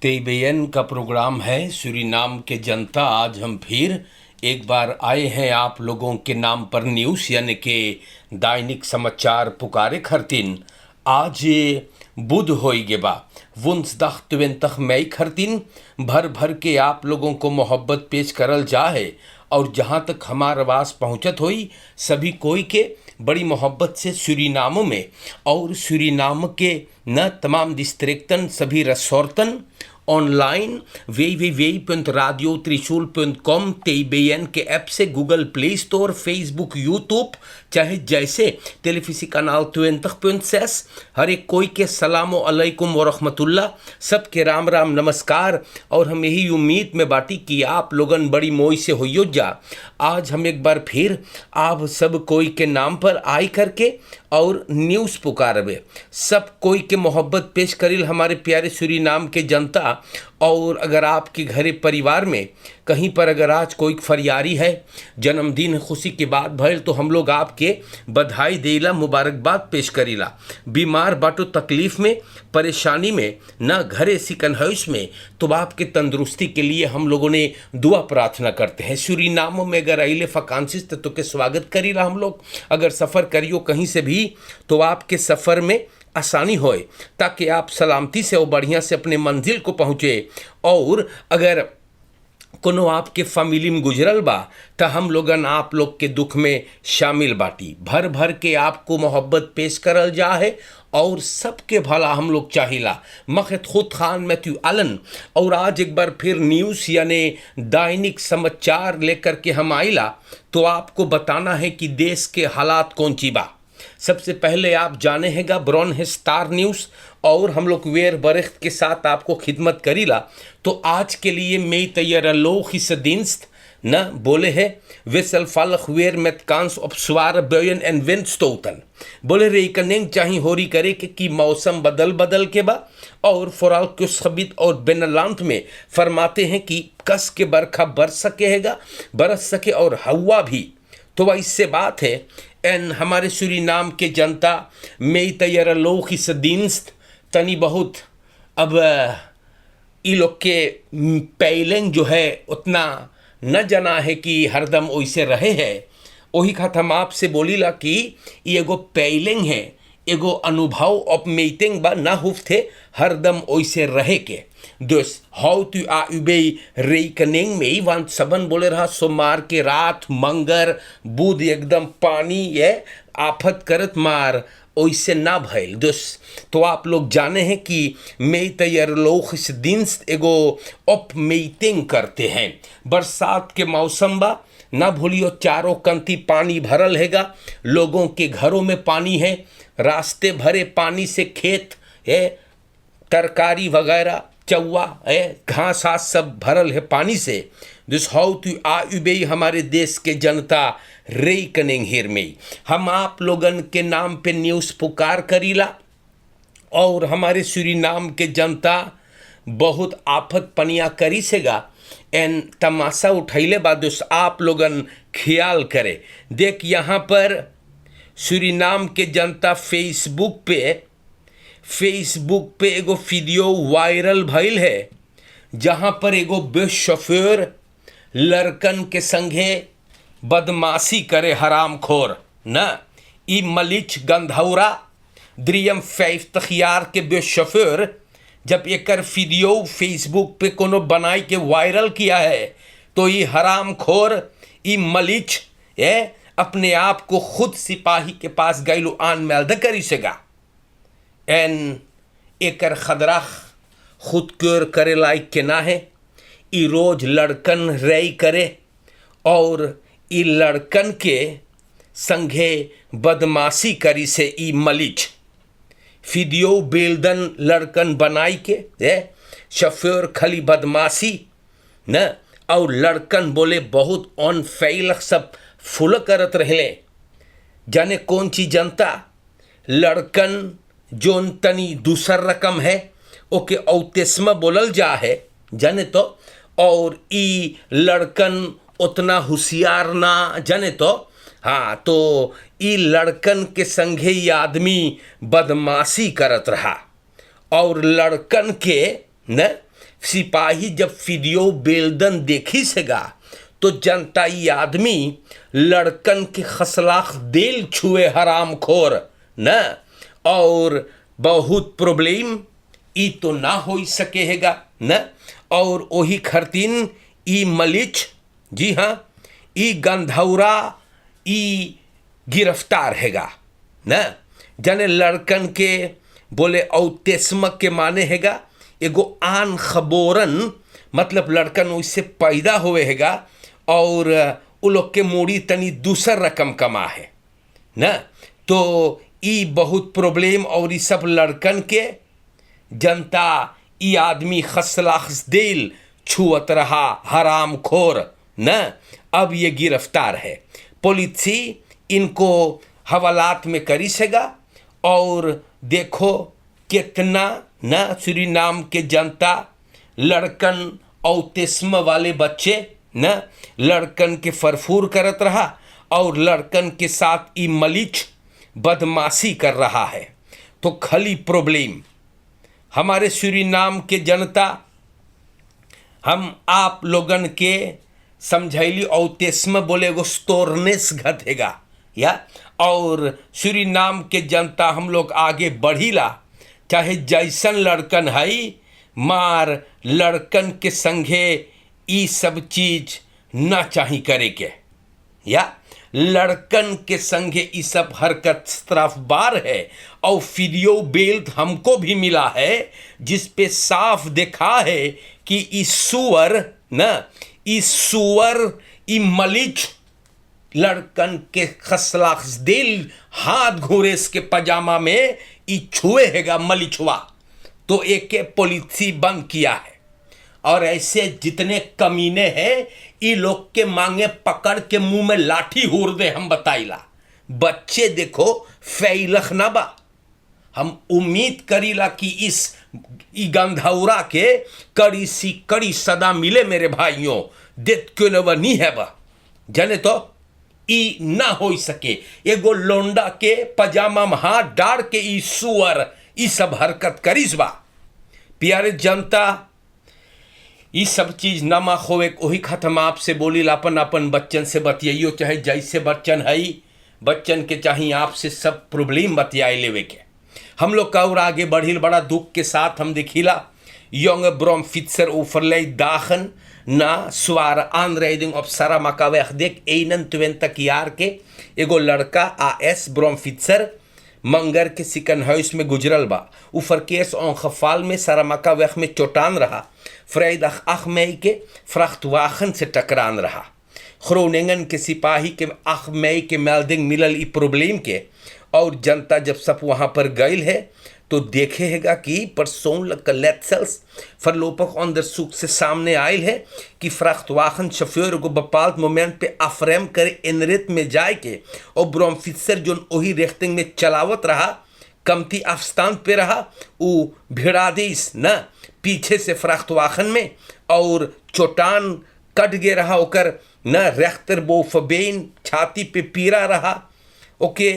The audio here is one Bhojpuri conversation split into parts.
तेबेयन का प्रोग्राम है सूरीनाम के जनता। आज हम फिर एक बार आए हैं आप लोगों के नाम पर न्यूज़ यानी कि दैनिक समाचार पुकारे खरतीन। आज बुध होइगे बा वुंसदख 20 मई खरतीन भर भर के आप लोगों को मोहब्बत पेश करल जाए और जहाँ तक हमार आवाज़ पहुँचत होई सभी कोई के बड़ी मोहब्बत से सूरीनाम में और सूरीनाम के न तमाम डिस्ट्रिक्टन सभी रिसोर्टन ऑनलाइन www.radiotrishul.com TBN के ऐप से Google play store Facebook YouTube चाहे जैसे टेलीविज़न कनाल 20.6 हर एक कोई के सलामो अलैकुम व रहमतुल्लाह सबके राम राम नमस्कार। और हम यही उम्मीद में बाटी कि आप लोगन बड़ी मोई से होइयो जा। आज हम एक बार फिर आप सब कोई के नाम पर आई करके और न्यूज़ पुकारबे सब कोई के मोहब्बत पेश करिल हमारे प्यारे सूरीनाम के जनता। और अगर आपके घरे परिवार में कहीं पर अगर आज कोई फरियारी है जन्मदिन खुशी की बात भइल तो हम लोग आपके बधाई देला मुबारकबाद पेश करीला। बीमार बाटो तकलीफ़ में परेशानी में न घरे सिकनहौश में तो आपके तंदुरुस्ती के लिए हम लोगों ने दुआ प्रार्थना करते हैं। सूरीनाम में अगर आइले फकांसिस तो के स्वागत करीला हम लोग। अगर सफ़र करियो कहीं से भी तो आपके सफ़र में आसानी होए ताकि आप सलामती से और बढ़िया से अपने मंजिल को पहुँचे। और अगर कोनो आपके फैमिली में गुजरल बा तो हम लोगन आप लोग के दुख में शामिल बाटी भर भर के आपको मोहब्बत पेश करल जा है और सबके भला हम लोग चाहिला। मखत खुद खान मैथ्यू आलन और आज एक बार फिर न्यूज़ यानी दैनिक समाचार लेकर के हम आइला तो आपको बताना है कि देश के हालात कौन ची बा। सबसे पहले आप जाने हैगा ब्रॉन है स्टार न्यूज़ और हम लोग वेर बरख्त के साथ आपको खिदमत करीला। तो आज के लिए मैं तैयार लोग इस दिनस्त न बोले है वेसल फालख वेर met kans op zware buien en windstoten बोले rekening चाहिए होरी करे कि मौसम बदल के बा और फोराल कुछ और बेनलांत में फरमाते हैं कि कस के बरखा बरस सके और हवा भी। तो वह इससे बात है एन हमारे सूरीनाम के जनता में तैयार लोग इस दिनस्त तनी बहुत अब ये लोग के पैलेंग जो है उतना न जाना है कि हरदम वैसे रहे है। वही खात हम आपसे बोलीला कि ये एगो पैलेंग है एगो अनुभव ऑफ मीटिंग बा ना हुफ्थे हरदम वैसे रहे के दोस्त हाउ तू आ उबे रेकनिंग में वन सबन बोले रहा सोमवार के रात मंगर बुध एकदम पानी ये आफत करत मार वैसे ना भइल दोस्त। तो आप लोग जाने हैं कि मई तैयार लोग इस दिन एगो ऑफ मीटिंग करते हैं। बरसात के मौसम बा ना भूलियो चारों कंती पानी भरल हैगा लोगों के घरों में पानी है रास्ते भरे पानी से खेत है तरकारी वगैरह चौवा है घास आस सब भरल है पानी से। दिस हाउ टू आ उबे हमारे देश के जनता रेकनिंग हियर में हम आप लोगन के नाम पे न्यूज़ पुकार करीला और हमारे सूरीनाम के जनता बहुत आफत पनिया करी सेगा एन तमाशा उठैले बाद आप लोगन ख्याल करे। देख यहाँ पर सूरीनाम के जनता फेसबुक पे एगो वीडियो वायरल भइल है जहाँ पर एगो बस शोफर लड़कन के संगे बदमाशी करे हरामखोर न ई मलिच गंधौरा द्रियम 5 तखियार के बस शोफर जब एकर वीडियो फेसबुक पे कोनो बनाई के वायरल किया है तो ये हरामखोर ई मलिच अपने आप को खुद सिपाही के पास गैलू आन मेल्द करी सेगा एन एकर खदरा खुद क्योर करे लायक के ना है। ई रोज लड़कन रई करे और ई लड़कन के संगे बदमाशी करी से ई मलिच वीडियो बेलदन लड़कन बनाई के शफेर खली बदमाशी न और लड़कन बोले बहुत ऑन फैलक सब फुल करत रहले जाने कौन ची जनता लड़कन जोन तनी दूसर रकम है ओके औतेस्मा बोलल जा है जाने तो और ई लड़कन उतना होशियार ना जाने तो हाँ तो ई लड़कन के संगे ये आदमी बदमाशी करत रहा और लड़कन के न सिपाही जब वीडियो बेलदन देखी सेगा तो जनता ये आदमी लड़कन के खसलाख दिल छुए हराम खोर न, और बहुत प्रॉब्लम ई तो ना हो सके हैगा न। और वही खरतीन ई मलिच, जी हाँ, ई गंधौरा ई गिरफ्तार हैगा न। जने लड़कन के बोले औतेस्मक के माने हैगा एगो आन खबोरन, मतलब लड़कन उससे पैदा हुए हैगा और उ लोग के मूड़ी तनी दूसर रकम कमा है न। तो ई बहुत प्रॉब्लम, और ई सब लड़कन के जनता ई आदमी खसलाख दिल छुअत रहा हराम खोर न। अब ये गिरफ्तार है, पुलिस इनको हवालात में करी सेगा। और देखो कितना न सूरीनाम के जनता लड़कन औतिस्म वाले बच्चे न लड़कन के फरफूर करत रहा और लड़कन के साथ ई मलिच बदमाशी कर रहा है। तो खाली प्रॉब्लम हमारे सूरीनाम के जनता, हम आप लोगन के समझैली औतिस्म बोले एगो स्टोरनेस घटेगा या, और सूरीनाम के जनता हम लोग आगे बढ़ीला, चाहे जैसन लड़कन है मार लड़कन के संगे ई सब चीज ना चाही करे के, या लड़कन के संगे ई सब हरकत तरफबार है। और वीडियो बेल्ट हमको भी मिला है जिस पे साफ देखा है कि ई सुअर न, ई सुअर ई मलिच लड़कन के खसलाख दिल हाथ घोरेस के पजामा में ई छुए हैगा मलिचवा। तो एक के पॉलिसी बंद किया है, और ऐसे जितने कमीने हैं ई लोग के मांगे पकड़ के मुंह में लाठी हुर दे। हम बताइला बच्चे देखो फैलख ना बा, हम उम्मीद करीला कि इस ई गंधौरा के कड़ी सी कड़ी सदा मिले मेरे भाइयों। देत क्यों न नहीं है बा, जाने तो ई ना हो सके एगो लोंडा के पजामा में हाथ डाल के ई सुअर ई सब हरकत करीस बा। प्यारे जनता, ई सब चीज नमा होवे वही खत्म आपसे बोली अपन अपन बच्चन से बतियाइयो, चाहे जैसे बच्चन है बच्चन के चाहिए आपसे सब प्रॉब्लम बतियाए लेवे के। हम लोग का और आगे बढ़िल बड़ा दुख के साथ हम देखिला यंग ब्रोम फित्सर ओफरले दाखन ना स्वार आनरेडिंग ऑफ सारा मकावेख देख 21 यार के एगो लड़का AS ब्रोम फित्सर मंगर के सिकन हाउस में गुजरल बा। उफर केस ऑन खफाल में सारा मकावेख में चोटान रहा, फ्रेद अख मई के फ्रख्त वाखन से टकरान रहा। खरोनेंगन के सिपाही के अख मई के मेल्डिंग मिलल ई प्रॉब्लम के, और जनता जब सब वहाँ पर गई है तो देखे हैगा कि परसोनlijk letsels voorlopig onderzoek से सामने आयल है कि vrachtwagen chauffeur को bepaald मोमेंट पे अफरेम करे इनरित में जाए के और ब्रोमफिसर जो वही रिख्तिंग में चलावत रहा, कमती अफस्तान पे रहा, वो भिड़ादीस न पीछे से vrachtwagen में और चोटान कट गे रहा ओकर न रेख्तर बो फबेन छाती पे पीरा रहा। ओके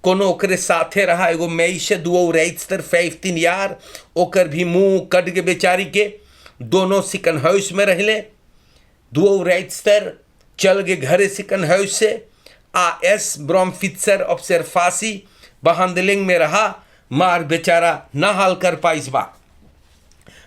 कोनो ओकरे साथे रहा एगो मैशे दुओ रेइस्तर 15 यार, ओकर भी मुंह कट के बेचारी के दोनों सिकन हाउस में रहले। दुओ रेइस्तर चल गए घरे सिकन हाउस से। AS ब्रोमफित्सर ऑब्जर्वासी बहांदलिंग में रहा, मार बेचारा ना हाल कर पाइस बा।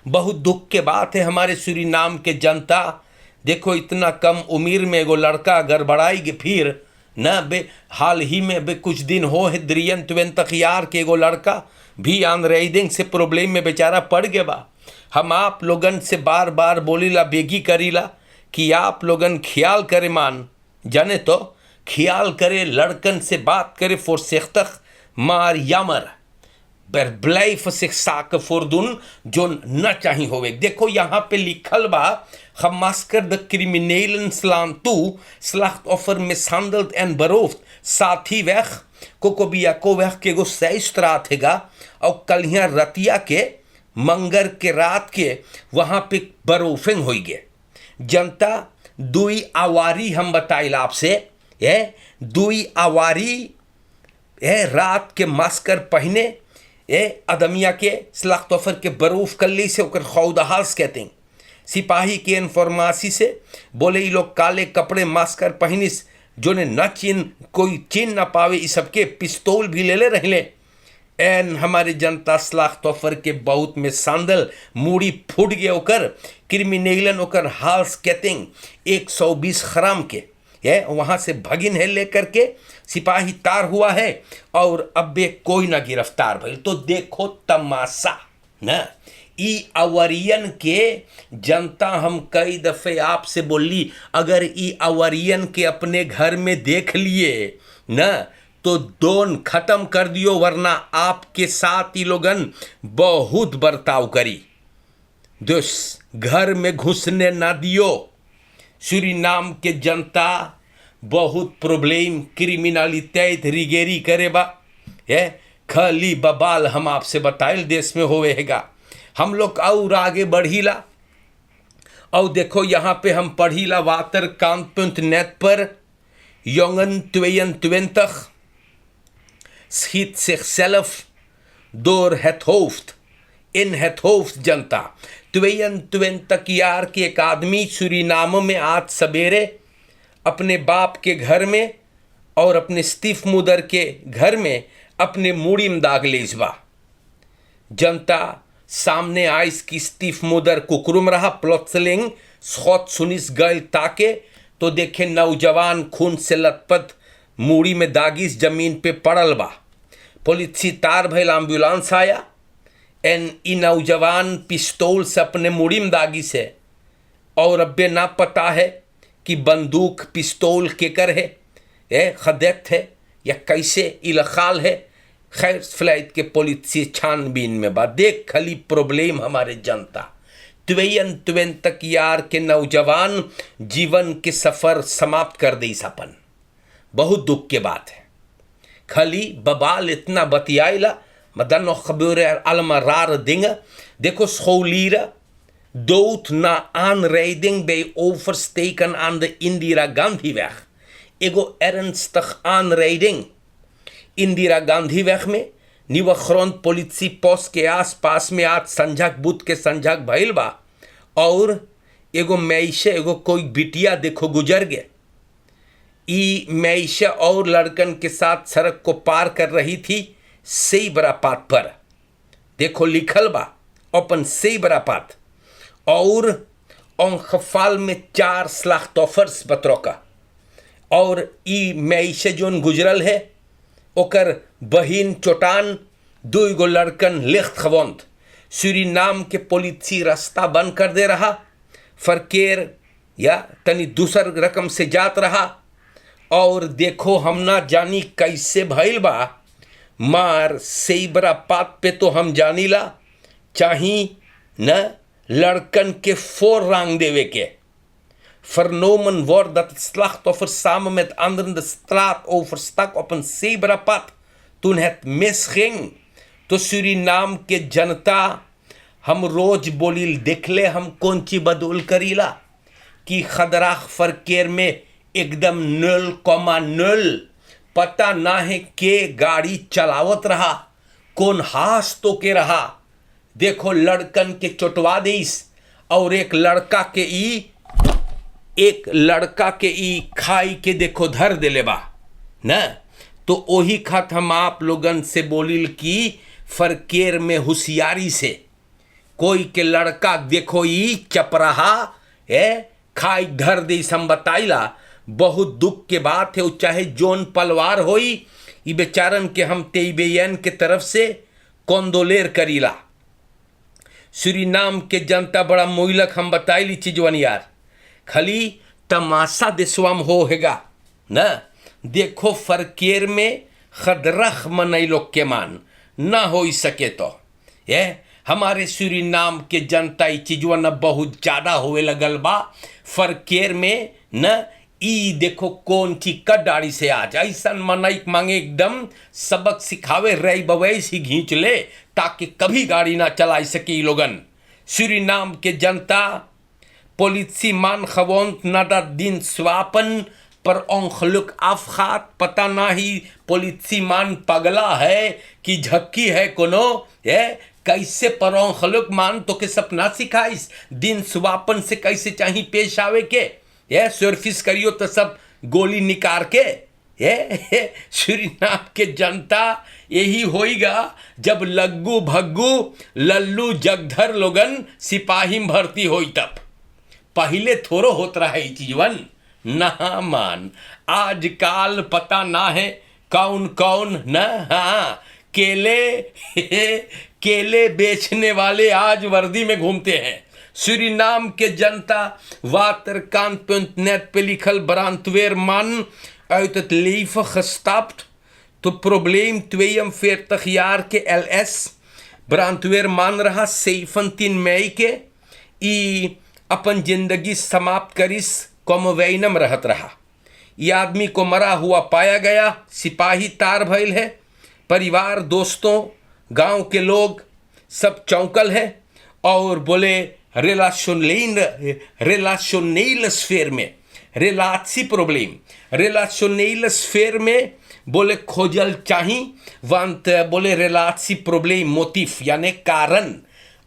बहुत दुख के बात है हमारे सूरीनाम के जनता, देखो इतना कम उम्र में एगो लड़का गड़बड़ाई फिर न बे हाल ही में बे कुछ दिन हो है 23 यार के एगो लड़का भी आनरेडिंग से प्रॉब्लम में बेचारा पड़ गया बा। हम आप लोगन से बार बार बोलीला बेगी करीला कि आप लोगन ख्याल करे, मान जाने तो ख्याल करे, लड़कन से बात करे फोरसेख्तख मार यामर बर ब्लाइफ से साक फोरदुन जो न चाही होवे। देखो यहाँ पे लिखल बा gemasker de criminelen slaan toe, slachtoffer mishandeld en beroofd, साथी weg कोकोबियाको weg के गो सैस्त्रात हैगा और कलियाँ रतिया के मंगर के रात के वहाँ पे बरोफिंग हो गए। जनता दुई आवारी हम बताइल आपसे, दुई आवारी रात के मास्कर पहने ए अदमिया के सलाख तोफर के बरूफ कल्ली से ओकर खौदहास कहते हैं। सिपाही के इन्फॉर्मासी से बोले ये लोग काले कपड़े मास्कर पहनिस जो ने न कोई चीन न पावे, इस सबके पिस्तौल भी ले रहले। एन हमारे जनता सलाख तोफर के बहुत में सांदल मूड़ी फूट गए ओकर क्रिमिनेलन ओकर हाल्स कहते 120 खराम के है वहाँ से भगिन है लेकर के सिपाही तार हुआ है और अबे कोई ना गिरफ्तार भइल। तो देखो तमाशा न ई अवरियन के जनता। हम कई दफ़े आपसे बोली अगर ई अवरियन के अपने घर में देख लिए न तो दोन खत्म कर दियो, वरना आपके साथ ही लोगन बहुत बर्ताव करी। दुस घर में घुसने ना दियो। सूरीनाम के जनता बहुत प्रॉब्लम क्रिमिनलिटी रिगेरी करे बा है खाली बबाल। हम आपसे बताइल देश में होएगा। हम लोग और आगे बढ़ीला और देखो यहाँ पे हम पढ़ीला वातर कांत.नेट पर jongen 22 schiet zichzelf door het hoofd, in het hoofd जनता। 22 यार के एक आदमी सूरीनाम में आज सवेरे अपने बाप के घर में और अपने स्टीफ मुदर के घर में अपने मूड़ी में दाग लेजबा। जनता सामने आइस की स्टीफ मुदर कुकरुम रहा प्लॉत्सलिंग स्कॉट सुनिस गल ताके तो देखे नौजवान खून से लथपथ मूड़ी में दागिस जमीन पे पड़ल बा। पुलिस तार भइल, एम्बुलेंस आया एन ई नौजवान पिस्तौल से अपने मूड़ी में दागिस है और अब्बे ना पता है कि बंदूक पिस्तौल केकर है खदेत है या कैसे इलखाल है। खैर फ्लाइट के पुलिस छानबीन में बा। देख खाली प्रॉब्लम हमारे जनता 22 यार के नौजवान जीवन के सफ़र समाप्त कर दी सपन। बहुत दुख के बात है। खाली बबाल इतना बतियाइला मदन खबर अलमरार दिंग। देखो scholieren dood na aanrijding bij oversteken aan de Indira Gandhi-weg. Ego ernstig aanrijding Indira Gandhi weg में नीवा खरोन पुलिस पोस्ट के आसपास में आज संझक बुध के संझक भइल बा और एगो मैशे एगो कोई बिटिया देखो गुजर गए। ई मैशा और लड़कन के साथ सड़क को पार कर रही थी सही बरापात पर। देखो लिखल बा ओपन सही बरापात और ओंखफाल में 4 स्लाख्तोफर्स बतरोका और ई मैशे जोन गुजरल है ओकर बहिन चोटान 2 गो लड़कन लिख्त खवंत। सूरीनाम के पुलिस रास्ता बंद कर दे रहा, फरकेर या तनी दूसर रकम से जात रहा और देखो हम ना जानी कैसे भइल बा मार सही बरा पात पे तो हम जानीला चाही न लड़कन के 4 रांग देवे के। Vernomen wordt dat het slachtoffer samen met anderen de straat overstak op een zebrapad toen het misging। तो सूरीनाम के जनता हम रोज बोलिल देखले हम कौन ची बदूल करीला कि खदराख फरकेर में एकदम 0,0 पता ना है के गाड़ी चलावत रहा कौन हास तो के रहा। देखो लड़कन के चोटवा दीस और एक लड़का के ई खाई के देखो धर देले बा न। तो ओही खात हम आप लोगन से बोलिल कि फरकेर में होशियारी से कोई के लड़का देखो ई चपराहा है खाई धर दे हम बताइला। बहुत दुख के बात है। चाहे जोन पलवार होई ई बेचारन के हम तेईबेयन के तरफ से कौंदोलेर करीला। सूरीनाम के जनता बड़ा मोइलक हम बताइली चीजवन यार खाली तमाशा देशवाम होगा न। देखो फरकेर में खदरख मनई लोग के मान ना हो सके तो ये हमारे सूरीनाम के जनता ई चीजवा न बहुत ज़्यादा होए लगल बा। फरकेर में न ई देखो कौन ची कडाड़ी से आज ऐसा मनई मांगे एकदम सबक सिखावे रही बवैस ही घींच ले ताकि कभी गाड़ी ना चला सके ई लोगन। सूरीनाम के जनता Politie man gewoond nadat diens wapen पर ongeluk afgaat, पता ना ही पोलिसीमान पगला है कि झक्की है कोनो है। कैसे पर ongeluk मान तो के सपना सिखाइस दिन सुबापन से कैसे चाही पेश आवे के ये सर्फिस करियो तो सब गोली निकार के ये सूरीनाम के जनता यही होएगा जब लग्गू भग्गू लल्लू जगधर लोगन सिपाही में भर्ती होई तब। पहले थोड़ो होत रहा है जीवन ना मान। आजकल पता ना है कौन कौन न हाँ केले बेचने वाले आज वर्दी में घूमते हैं। सूरीनाम के जनता waterkant.net पे लिखल brandweer man uit het leven gestapt तो probleem 42 jaar के LS brandweer man रहा 17 मई के ई अपन जिंदगी समाप्त करिस कोमवैनम रहत रहा। ये आदमी को मरा हुआ पाया गया, सिपाही तार भइल है। परिवार दोस्तों गांव के लोग सब चौंकल है और बोले रिलेशनल स्फेयर में रिलेशनल स्फेयर में बोले खोजल चाही वंत बोले रिलेसी प्रॉब्लम मोटिव यानी कारण।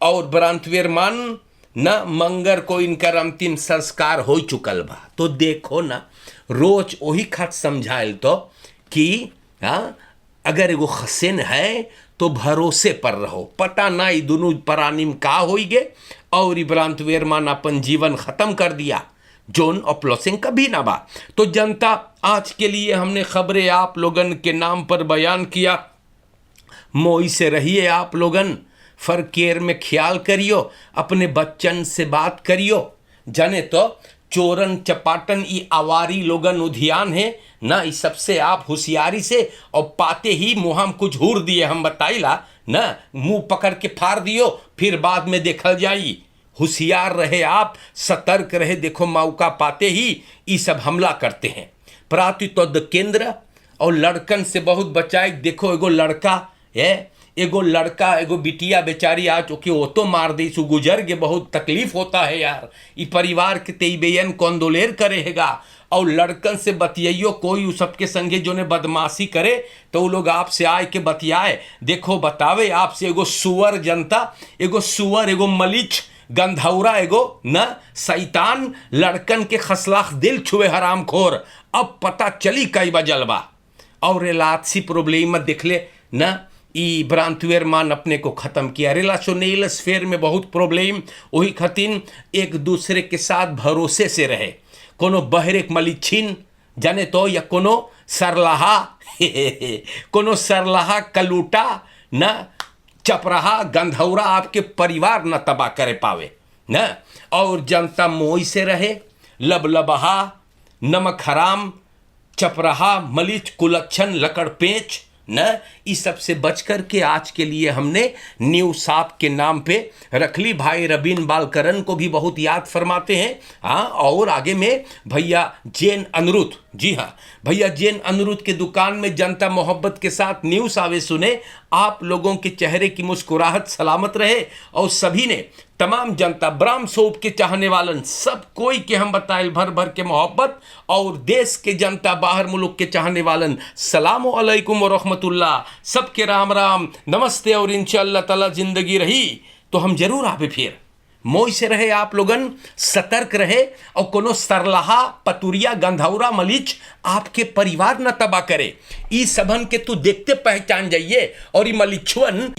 और ब्रांतवेर मान न मंगर को इनकर अंतिम संस्कार हो चुकल बा। तो देखो ना रोज वही खत समझाइल तो कि हाँ अगर एगो हसेन है तो भरोसे पर रहो, पता ना ई दोनों प्राणी में का होई गे। और ब्रांतवेर मान अपन जीवन खत्म कर दिया जोन अपलोसिंग कभी ना बा। तो जनता आज के लिए हमने खबरें आप लोगन के नाम पर बयान किया। मोई से रहिए आप लोगन, फरकेर में ख्याल करियो, अपने बच्चन से बात करियो। जाने तो चोरन चपाटन ई आवारी लोगन उधियान है ना, इस सबसे आप होशियारी से और पाते ही मुँह हम कुछ हूर दिए हम बताइला ना, मुंह पकड़ के फाड़ दियो फिर बाद में देखल जाई। होशियार रहे आप, सतर्क रहे, देखो मौका पाते ही ये सब हमला करते हैं। प्रातित्व केंद्र और लड़कन से बहुत बचाए। देखो एगो लड़का है, एगो बिटिया बेचारी आज ओके वो तो मार दी सु गुजर के, बहुत तकलीफ होता है यार। ये परिवार के तेईबेयन कौंदोलेर करेगा। और लड़कन से बतियाइयो, कोई उस सबके संगे जो ने बदमाशी करे तो वो लोग आपसे आए के बतियाए। देखो बतावे आपसे एगो सुअर जनता, एगो सुअर, एगो मलिच गंधौरा, एगो न शैतान लड़कन के खसलाख दिल छुए हरामखोर। अब पता चली कई बजल बा। और रिलासी प्रॉब्लम देख ले न, ई ब्रांतवेर मान अपने को ख़त्म किया। रिलेशनल स्फेयर में बहुत प्रॉब्लम, वही खतिन एक दूसरे के साथ भरोसे से रहे। कोनो बहरेक मलिछिन जाने तो या कोनो सरलाहा कलूटा न चपराहा गंधौरा आपके परिवार न तबाह करे पावे न। और जनता मोई से रहे, लबलबहा नमक हराम चपराहा मलिच कुलच्छन लकड़ पेच न, इस सब से बच कर के आज के लिए हमने न्यूज़ साप के नाम पे रख ली। भाई रबीन बालकरन को भी बहुत याद फरमाते हैं। हाँ, और आगे में भैया जैन अनिरुद्ध, जी हाँ भैया जैन अनिरुद्ध के दुकान में जनता मोहब्बत के साथ न्यूज़ आवे सुने। आप लोगों के चेहरे की मुस्कुराहट सलामत रहे। और सभी ने तमाम जनता ब्राह्म सोप के चाहने वालन सब कोई के हम बताए भर भर के मोहब्बत। और देश के जनता बाहर मुल्क के चाहने वालन सलाम अलैकुम व रहमतुल्लाह, सबके राम राम नमस्ते। और इंशाअल्लाह ताला जिंदगी रही तो हम जरूर आवे फिर। मोई से रहे आप लोगन, सतर्क रहे और कोनो सरलाहा पतुरिया गंधौरा मलिच आपके परिवार न तबाह करे। ई सबन के तू देखते पहचान जाइए। और ई मलिछुअन